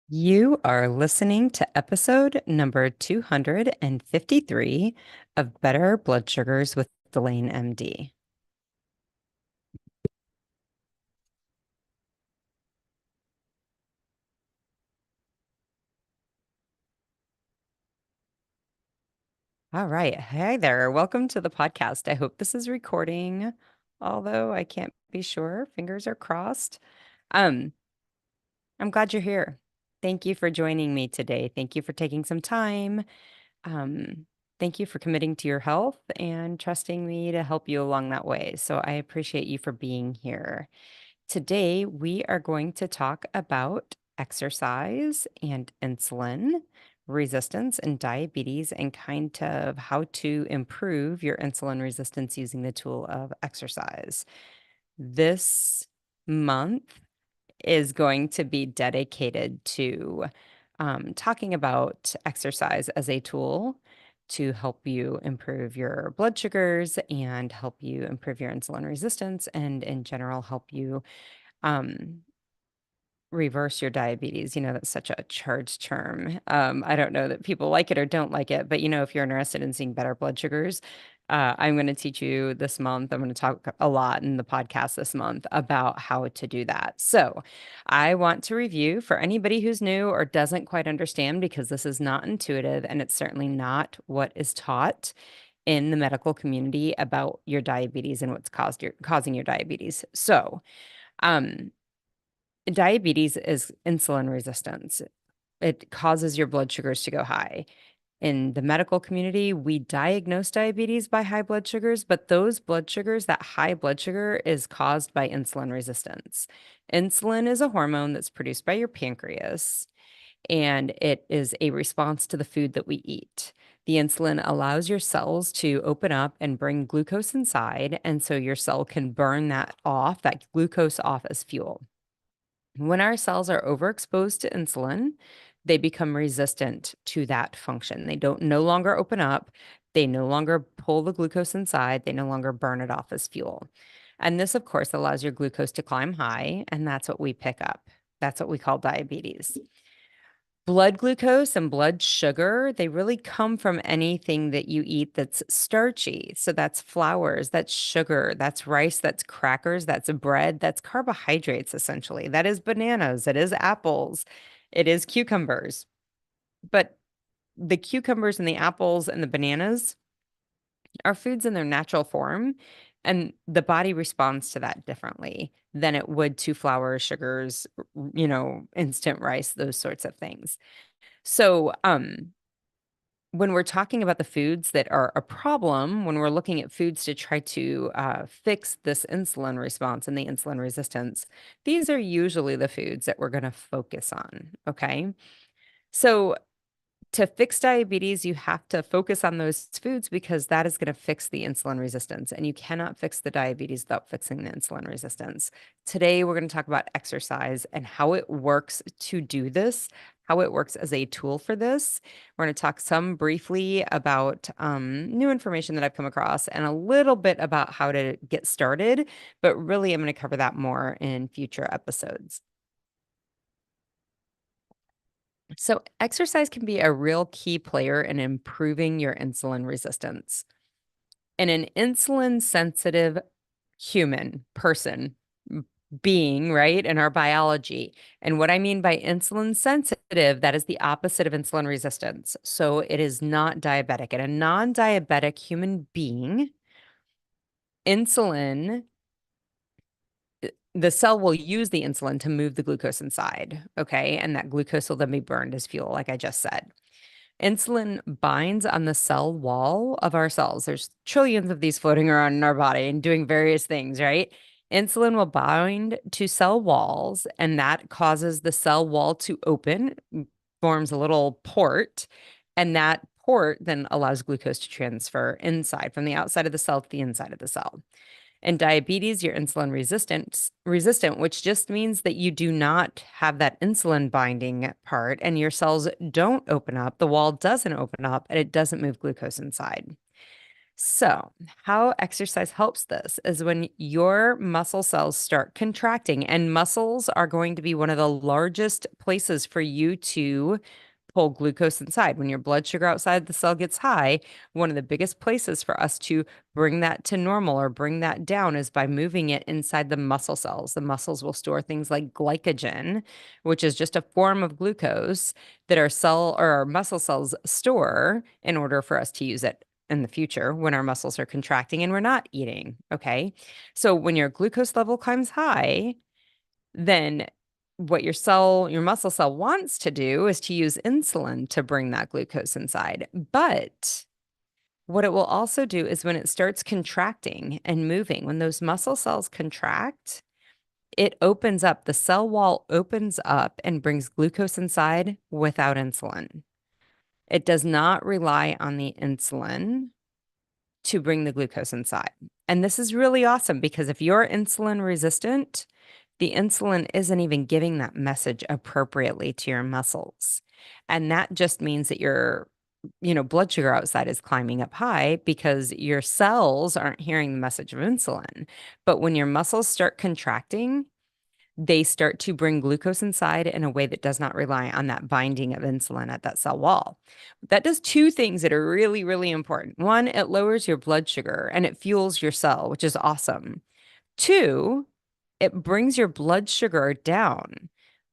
You are listening to episode number 253 of Better Blood Sugars with Delane MD. All right. Hi there. Welcome to the podcast. I hope this is recording, although I can't be sure. Fingers are crossed. Um, I'm glad you're here. Thank you for joining me today. Thank you for taking some time. Um, Thank you for committing to your health and trusting me to help you along that way. So I appreciate you for being here. Today, we are going to talk about exercise and insulin resistance and diabetes and kind of how to improve your insulin resistance using the tool of exercise. This month is going to be dedicated to talking about exercise as a tool to help you improve your blood sugars and help you improve your insulin resistance and in general help you um, reverse your diabetes. That's such a charged term. I don't know that people like it or don't like it, but if you're interested in seeing better blood sugars, I'm going to teach you this month. I'm going to talk a lot in the podcast this month about how to do that. So I want to review for anybody who's new or doesn't quite understand, because this is not intuitive and it's certainly not what is taught in the medical community about your diabetes and what's causing your diabetes. So, um, diabetes is insulin resistance. It causes your blood sugars to go high. In the medical community, we diagnose diabetes by high blood sugars, but those blood sugars, that high blood sugar is caused by insulin resistance. Insulin is a hormone that's produced by your pancreas, and it is a response to the food that we eat. The insulin allows your cells to open up and bring glucose inside, and so your cell can burn that glucose off as fuel. When our cells are overexposed to insulin, they become resistant to that function. They don't no longer open up. They no longer pull the glucose inside. They no longer burn it off as fuel. And this, of course, allows your glucose to climb high, and that's what we pick up. That's what we call diabetes. Blood glucose and blood sugar, they really come from anything that you eat that's starchy. So that's flours, that's sugar, that's rice, that's crackers, that's bread, that's carbohydrates, essentially. That is bananas, it is apples, it is cucumbers. But the cucumbers and the apples and the bananas are foods in their natural form, and the body responds to that differently than it would to flour, sugars, instant rice, those sorts of things. So, when we're talking about the foods that are a problem, when we're looking at foods to try to fix this insulin response and the insulin resistance, these are usually the foods that we're going to focus on. Okay. So, to fix diabetes, you have to focus on those foods because that is going to fix the insulin resistance. And you cannot fix the diabetes without fixing the insulin resistance. Today, we're going to talk about exercise and how it works to do this, how it works as a tool for this. We're going to talk some briefly about new information that I've come across and a little bit about how to get started. But really, I'm going to cover that more in future episodes. So, exercise can be a real key player in improving your insulin resistance. In an insulin sensitive human person being, right, in our biology. And what I mean by insulin sensitive, that is the opposite of insulin resistance. So, it is not diabetic. In a non diabetic human being, insulin the cell will use the insulin to move the glucose inside. Okay. And that glucose will then be burned as fuel, like I just said. Insulin binds on the cell wall of our cells. There's trillions of these floating around in our body and doing various things, right? Insulin will bind to cell walls, and that causes the cell wall to open, forms a little port, and that port then allows glucose to transfer inside from the outside of the cell to the inside of the cell. In diabetes, you're insulin resistant, which just means that you do not have that insulin binding part and your cells don't open up. The wall doesn't open up and it doesn't move glucose inside. So, how exercise helps this is when your muscle cells start contracting, and muscles are going to be one of the largest places for you to pull glucose inside. When your blood sugar outside the cell gets high, one of the biggest places for us to bring that to normal or bring that down is by moving it inside the muscle cells. The muscles will store things like glycogen, which is just a form of glucose that our cell or our muscle cells store in order for us to use it in the future when our muscles are contracting and we're not eating. Okay. So when your glucose level climbs high, then what your muscle cell wants to do is to use insulin to bring that glucose inside. But what it will also do is when it starts contracting and moving, when those muscle cells contract, it opens up, the cell wall opens up and brings glucose inside without insulin. It does not rely on the insulin to bring the glucose inside. And this is really awesome because if you're insulin resistant, the insulin isn't even giving that message appropriately to your muscles. And that just means that your blood sugar outside is climbing up high because your cells aren't hearing the message of insulin. But when your muscles start contracting, they start to bring glucose inside in a way that does not rely on that binding of insulin at that cell wall. That does two things that are really, really important. One, it lowers your blood sugar and it fuels your cell, which is awesome. Two, it brings your blood sugar down.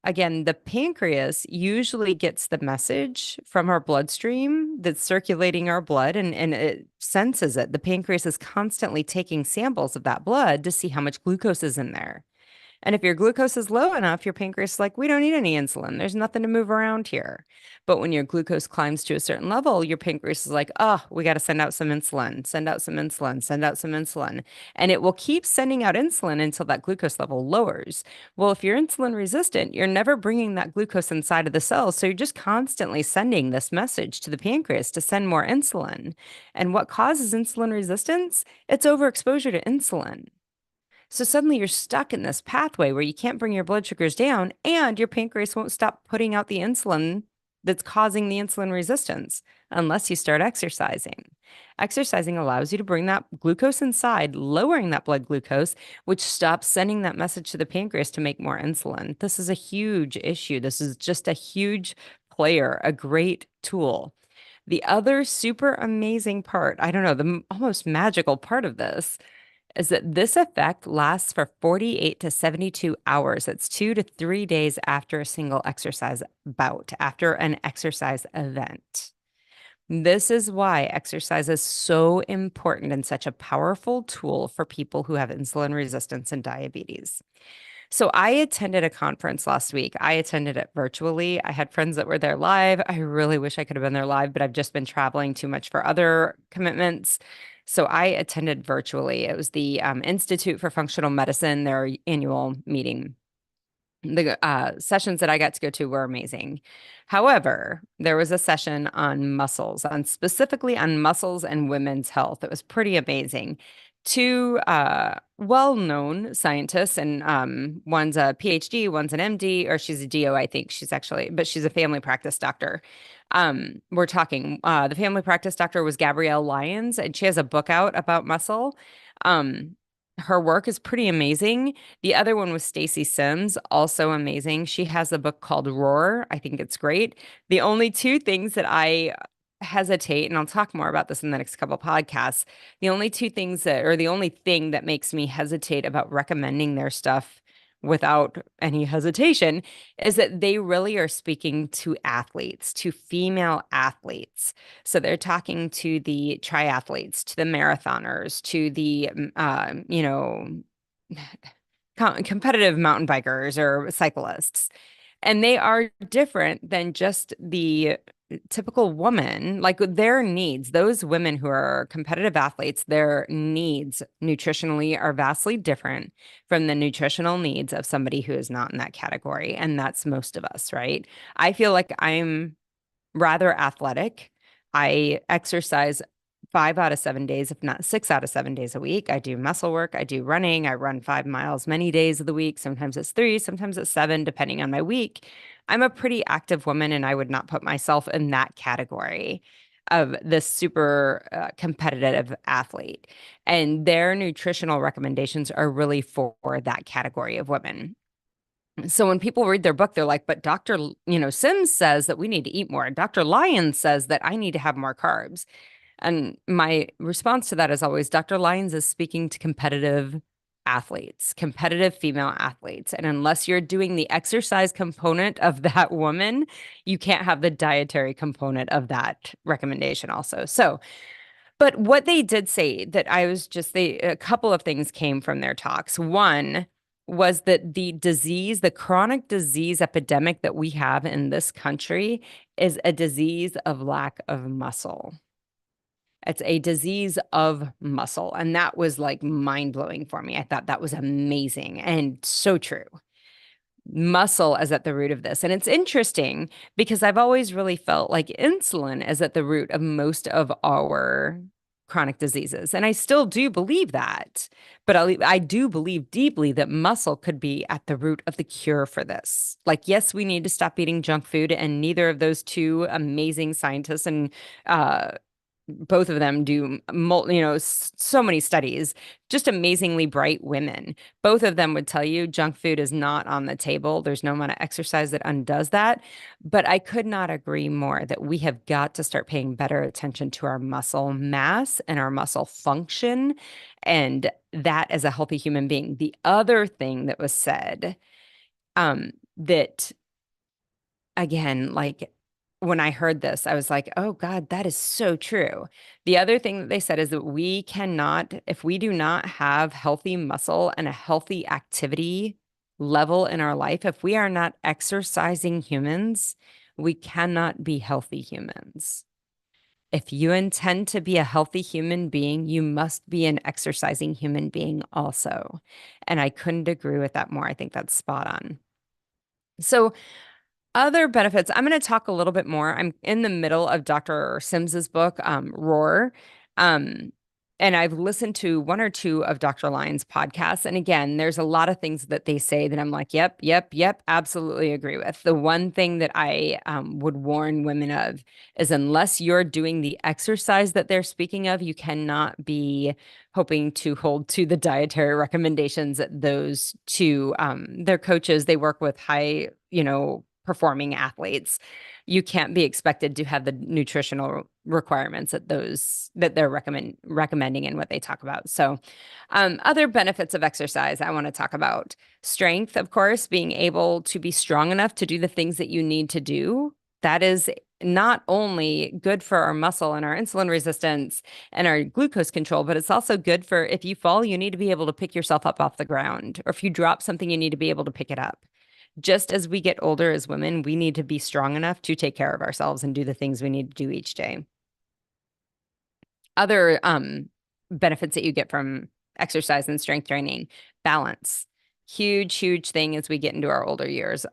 Again, the pancreas usually gets the message from our bloodstream that's circulating our blood and it senses it. The pancreas is constantly taking samples of that blood to see how much glucose is in there. And if your glucose is low enough, your pancreas is like, we don't need any insulin. There's nothing to move around here. But when your glucose climbs to a certain level, your pancreas is like, oh, we got to send out some insulin, send out some insulin, send out some insulin. And it will keep sending out insulin until that glucose level lowers. Well, if you're insulin resistant, you're never bringing that glucose inside of the cells. So you're just constantly sending this message to the pancreas to send more insulin. And what causes insulin resistance? It's overexposure to insulin. So suddenly you're stuck in this pathway where you can't bring your blood sugars down and your pancreas won't stop putting out the insulin that's causing the insulin resistance unless you start exercising. Exercising allows you to bring that glucose inside, lowering that blood glucose, which stops sending that message to the pancreas to make more insulin. This is a huge issue. This is just a huge player, a great tool. The other super amazing part, I don't know, the almost magical part of this is that this effect lasts for 48 to 72 hours. It's 2 to 3 days after a single exercise bout, after an exercise event. This is why exercise is so important and such a powerful tool for people who have insulin resistance and diabetes. So I attended a conference last week. I attended it virtually. I had friends that were there live. I really wish I could have been there live, but I've just been traveling too much for other commitments. So I attended virtually. It was the Institute for Functional Medicine, their annual meeting. The sessions that I got to go to were amazing. However, there was a session on muscles, on specifically on muscles and women's health. It was pretty amazing. Two well-known scientists, and one's a PhD, one's an MD, or she's a DO, I think she's actually, but she's a family practice doctor. We're talking, the family practice doctor was Gabrielle Lyons, and she has a book out about muscle. Her work is pretty amazing. The other one was Stacy Sims, also amazing. She has a book called Roar. I think it's great. The only two things that I hesitate, and I'll talk more about this in the next couple of podcasts. The only two things that, or the only thing that makes me hesitate about recommending their stuff without any hesitation is that they really are speaking to athletes, to female athletes. So they're talking to the triathletes, to the marathoners, to the, competitive mountain bikers or cyclists. And they are different than just the typical woman, like their needs, those women who are competitive athletes, their needs nutritionally are vastly different from the nutritional needs of somebody who is not in that category. And that's most of us, right? I feel like I'm rather athletic. I exercise 5 out of 7 days, if not 6 out of 7 days a week. I do muscle work. I do running. I run 5 miles many days of the week. Sometimes it's 3, sometimes it's 7, depending on my week. I'm a pretty active woman and I would not put myself in that category. of this super competitive athlete. And their nutritional recommendations are really for that category of women. So when people read their book, they're like, but Dr. Sims says that we need to eat more. Dr. Lyons says that I need to have more carbs. And my response to that is always Dr. Lyons is speaking to competitive athletes, competitive female athletes. And unless you're doing the exercise component of that woman, you can't have the dietary component of that recommendation also. So, but what they did say that a couple of things came from their talks. One was that the chronic disease epidemic that we have in this country is a disease of lack of muscle. It's a disease of muscle. And that was like mind blowing for me. I thought that was amazing and so true. Muscle is at the root of this. And it's interesting because I've always really felt like insulin is at the root of most of our chronic diseases. And I still do believe that. But I do believe deeply that muscle could be at the root of the cure for this. Like, yes, we need to stop eating junk food. And neither of those two amazing scientists and both of them do so many studies, just amazingly bright women. Both of them would tell you junk food is not on the table. There's no amount of exercise that undoes that. But I could not agree more that we have got to start paying better attention to our muscle mass and our muscle function, and that as a healthy human being. The other thing that was said, that again, like when I heard this, I was like, oh God, that is so true. The other thing that they said is that we cannot, if we do not have healthy muscle and a healthy activity level in our life, if we are not exercising humans, we cannot be healthy humans. If you intend to be a healthy human being, you must be an exercising human being also. And I couldn't agree with that more. I think that's spot on. So, other benefits, I'm going to talk a little bit more. I'm in the middle of Dr. Sims's book, Roar. Um, and I've listened to one or two of Dr. Lyon's podcasts. And again, there's a lot of things that they say that I'm like, yep, yep, yep, absolutely agree with. The one thing that I would warn women of is unless you're doing the exercise that they're speaking of, you cannot be hoping to hold to the dietary recommendations that those two, their coaches, they work with high, performing athletes. You can't be expected to have the nutritional requirements that they're recommending and what they talk about. So, other benefits of exercise I want to talk about: strength, of course, being able to be strong enough to do the things that you need to do. That is not only good for our muscle and our insulin resistance and our glucose control, but it's also good for if you fall, you need to be able to pick yourself up off the ground, or if you drop something, you need to be able to pick it up. Just as we get older as women, we need to be strong enough to take care of ourselves and do the things we need to do each day. Other benefits that you get from exercise and strength training: balance. Huge, huge thing as we get into our older years.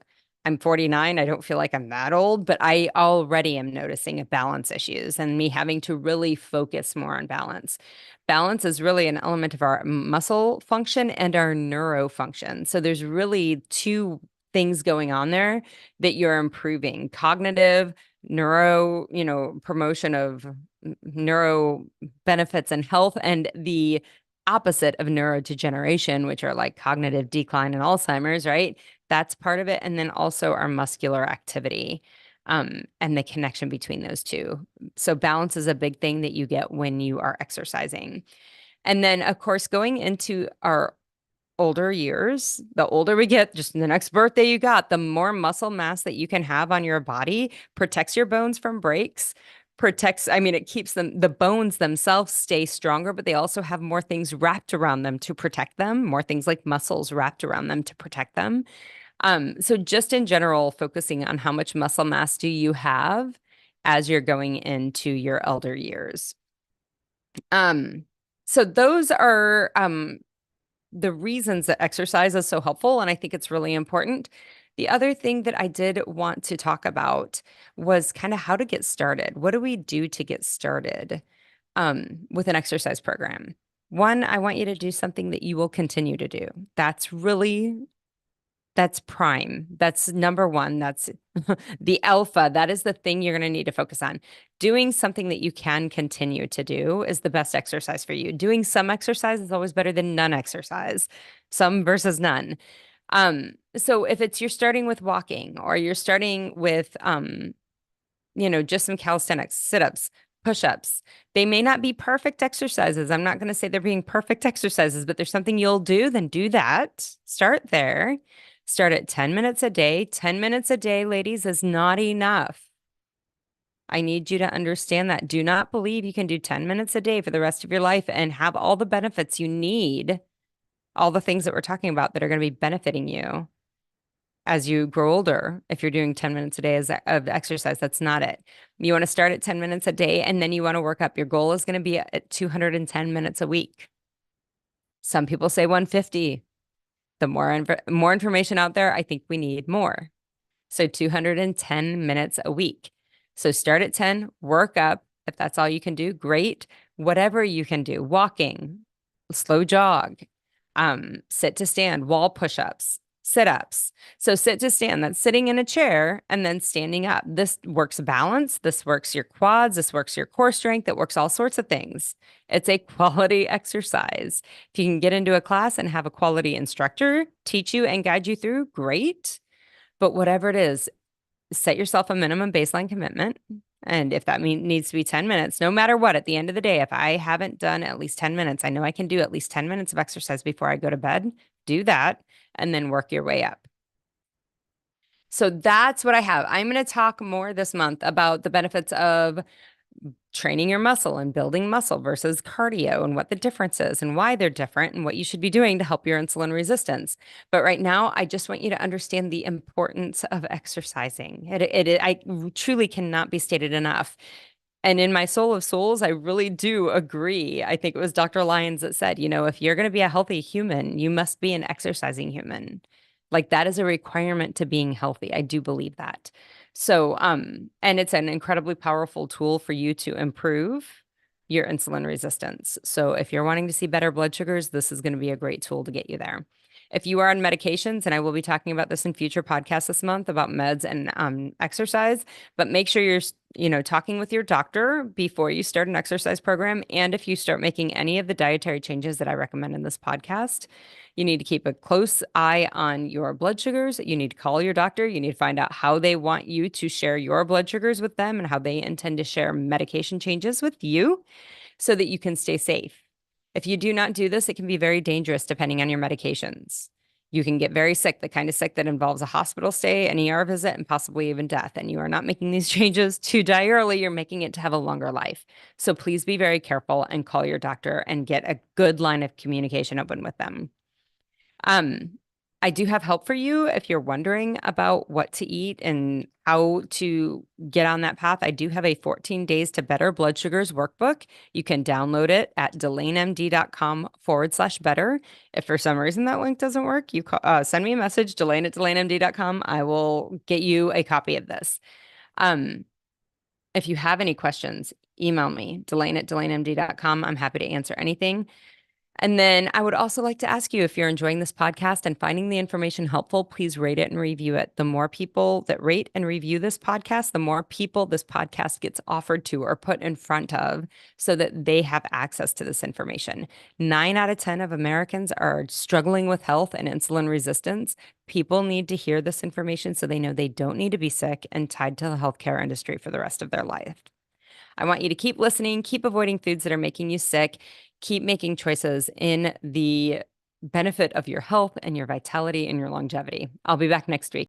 I'm 49. I don't feel like I'm that old, but I already am noticing balance issues and me having to really focus more on balance. Balance is really an element of our muscle function and our neuro function. So there's really two things going on there that you're improving: cognitive, neuro, promotion of neuro benefits and health, and the opposite of neurodegeneration, which are like cognitive decline and Alzheimer's, right? That's part of it. And then also our muscular activity, and the connection between those two. So balance is a big thing that you get when you are exercising. And then, of course, going into our older years, the older we get, just the next birthday you got, the more muscle mass that you can have on your body protects your bones from breaks, it keeps the bones themselves stay stronger, but they also have more things wrapped around them to protect them, more things like muscles wrapped around them to protect them. So just in general, focusing on how much muscle mass do you have as you're going into your elder years. So those are the reasons that exercise is so helpful, and I think it's really important. The other thing that I did want to talk about was kind of how to get started. What do we do to get started with an exercise program? One, I want you to do something that you will continue to do. That's really That's prime. That's number one. That's the alpha. That is the thing you're going to need to focus on. Doing something that you can continue to do is the best exercise for you. Doing some exercise is always better than none exercise, some versus none. So if it's you're starting with walking or you're starting with just some calisthenics, sit-ups, push-ups. They may not be perfect exercises. I'm not going to say they're being perfect exercises, but there's something you'll do, then do that. Start there. Start at 10 minutes a day. 10 minutes a day, ladies, is not enough. I need you to understand that. Do not believe you can do 10 minutes a day for the rest of your life and have all the benefits you need, all the things that we're talking about that are going to be benefiting you as you grow older. If you're doing 10 minutes a day of exercise, that's not it. You want to start at 10 minutes a day and then you want to work up. Your goal is going to be at 210 minutes a week. Some people say 150. The more information out there, I think we need more. So 210 minutes a week. So start at 10, work up. If that's all you can do, great. Whatever you can do, walking, slow jog, sit to stand, wall push-ups, sit-ups. So sit to stand, that's sitting in a chair and then standing up. This works balance. This works your quads. This works your core strength. It works all sorts of things. It's a quality exercise. If you can get into a class and have a quality instructor teach you and guide you through, great. But whatever it is, set yourself a minimum baseline commitment. And if that needs to be 10 minutes, no matter what, at the end of the day, if I haven't done at least 10 minutes, I know I can do at least 10 minutes of exercise before I go to bed. Do that and then work your way up. So that's what I have. I'm going to talk more this month about the benefits of training your muscle and building muscle versus cardio and what the difference is and why they're different and what you should be doing to help your insulin resistance. But right now, I just want you to understand the importance of exercising. I truly cannot be stated enough. And in my soul of souls, I really do agree. I think it was Dr. Lyons that said, if you're going to be a healthy human, you must be an exercising human. Like that is a requirement to being healthy. I do believe that. So, and it's an incredibly powerful tool for you to improve your insulin resistance. So if you're wanting to see better blood sugars, this is going to be a great tool to get you there. If you are on medications, and I will be talking about this in future podcasts this month about meds and exercise, but make sure you're, talking with your doctor before you start an exercise program. And if you start making any of the dietary changes that I recommend in this podcast, you need to keep a close eye on your blood sugars. You need to call your doctor. You need to find out how they want you to share your blood sugars with them and how they intend to share medication changes with you so that you can stay safe. If you do not do this, it can be very dangerous depending on your medications. You can get very sick, the kind of sick that involves a hospital stay, an ER visit, and possibly even death. And you are not making these changes to die early. You're making it to have a longer life. So please be very careful and call your doctor and get a good line of communication open with them. I do have help for you if you're wondering about what to eat and how to get on that path. I do have a 14 Days to Better Blood Sugars workbook. You can download it at delanemd.com/better. If for some reason that link doesn't work, you send me a message, delane@delanemd.com. I will get you a copy of this. If you have any questions, email me, delane@delanemd.com. I'm happy to answer anything. And then I would also like to ask you, if you're enjoying this podcast and finding the information helpful, please rate it and review it. The more people that rate and review this podcast, the more people this podcast gets offered to or put in front of so that they have access to this information. 9 out of 10 of Americans are struggling with health and insulin resistance. People need to hear this information so they know they don't need to be sick and tied to the healthcare industry for the rest of their life. I want you to keep listening, keep avoiding foods that are making you sick, keep making choices in the benefit of your health and your vitality and your longevity. I'll be back next week.